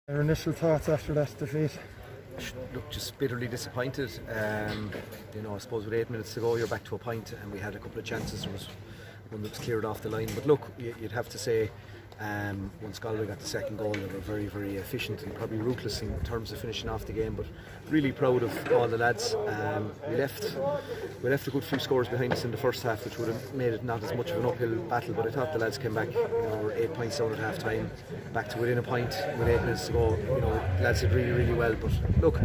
Your initial thoughts after that defeat? Look, just bitterly disappointed. I suppose with 8 minutes to go, you're back to a point, and we had a couple of chances. There was one that was cleared off the line. But look, you'd have to say, once Galway got the second goal, they were very, very efficient and probably ruthless in terms of finishing off the game. But really proud of all the lads. We left a good few scores behind us in the first half, which would have made it not as much of an uphill battle. But I thought the lads came back. We're 8 points down at half time, back to within a point with 8 minutes to go. The lads did really, really well. But look,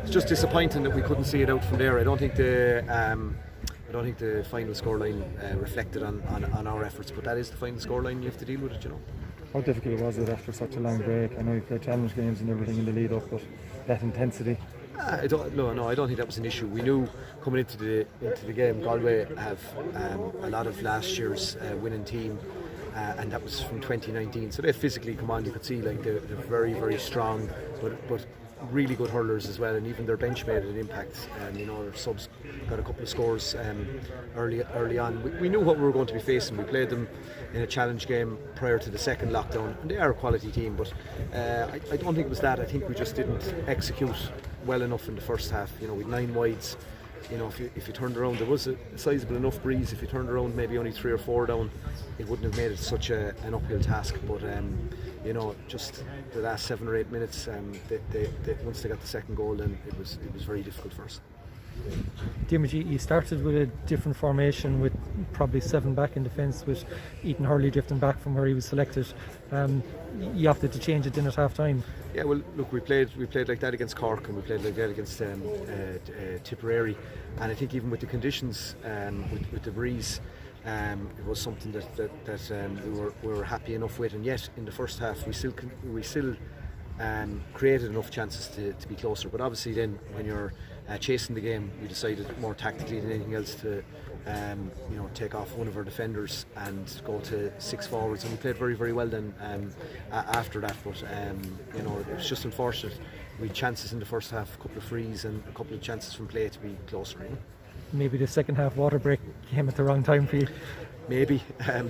it's just disappointing that we couldn't see it out from there. I don't think the final scoreline reflected on our efforts, but that is the final scoreline. You have to deal with it, How difficult was it after such a long break? I know you played challenge games and everything in the lead up, but that intensity. I don't think that was an issue. We knew coming into the game, Galway have a lot of last year's winning team, and that was from 2019. So they physically come on. You could see like they're very, very strong, but really good hurlers as well, and even their bench made an impact. Their subs got a couple of scores early on. We knew what we were going to be facing. We played them in a challenge game prior to the second lockdown, and they are a quality team, but I don't think it was that. I think we just didn't execute well enough in the first half. With 9 wides, if you turned around, there was a sizable enough breeze. If you turned around maybe only 3 or 4 down, it wouldn't have made it such an uphill task. But just the last 7 or 8 minutes, once they got the second goal, then it was very difficult for us. Diarmuid, you started with a different formation with probably 7 back in defence, with Ethan Hurley drifting back from where he was selected. You opted to change it in at half time. Yeah, well, look, we played like that against Cork, and we played like that against Tipperary, and I think even with the conditions, with the breeze, it was something that we were happy enough with. And yet in the first half we still created enough chances to be closer. But obviously then when you're chasing the game, we decided more tactically than anything else to take off one of our defenders and go to 6 forwards, and we played very, very well then after that. But it was just unfortunate. We had chances in the first half, a couple of frees and a couple of chances from play to be closer. Maybe the second half water break came at the wrong time for you. Maybe. I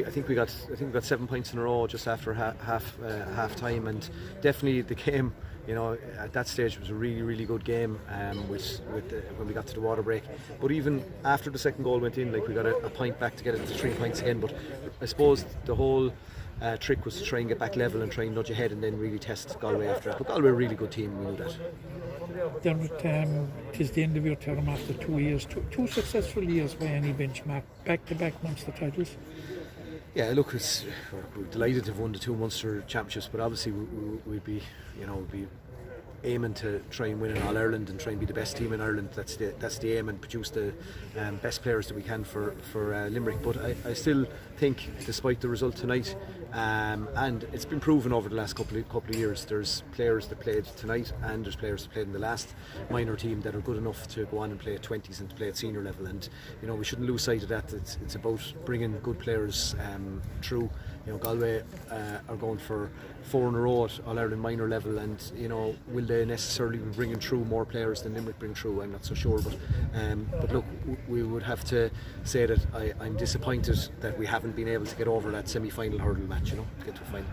think we got 7 points in a row just after half time, and definitely the game, at that stage was a really, really good game when we got to the water break. But even after the second goal went in, we got a point back to get it to 3 points again. But I suppose the whole trick was to try and get back level and try and nudge ahead and then really test Galway after that. But Galway are a really good team, we knew that. Diarmuid, tis the end of your term after 2 years, two successful years by any benchmark, back-to-back Munster titles. Yeah, look, we're delighted to have won the 2 Munster championships, but obviously we'd be aiming to try and win in All Ireland and try and be the best team in Ireland. That's the aim, and produce the best players that we can for Limerick. But I still think, despite the result tonight, and it's been proven over the last couple of years, there's players that played tonight and there's players that played in the last minor team that are good enough to go on and play at 20s and to play at senior level. And we shouldn't lose sight of that. It's about bringing good players through. Galway are going for 4 in a row at All Ireland minor level, and will they necessarily be bringing through more players than Limerick bring through? I'm not so sure, but look, we would have to say that I'm disappointed that we haven't been able to get over that semi-final hurdle match, to get to a final.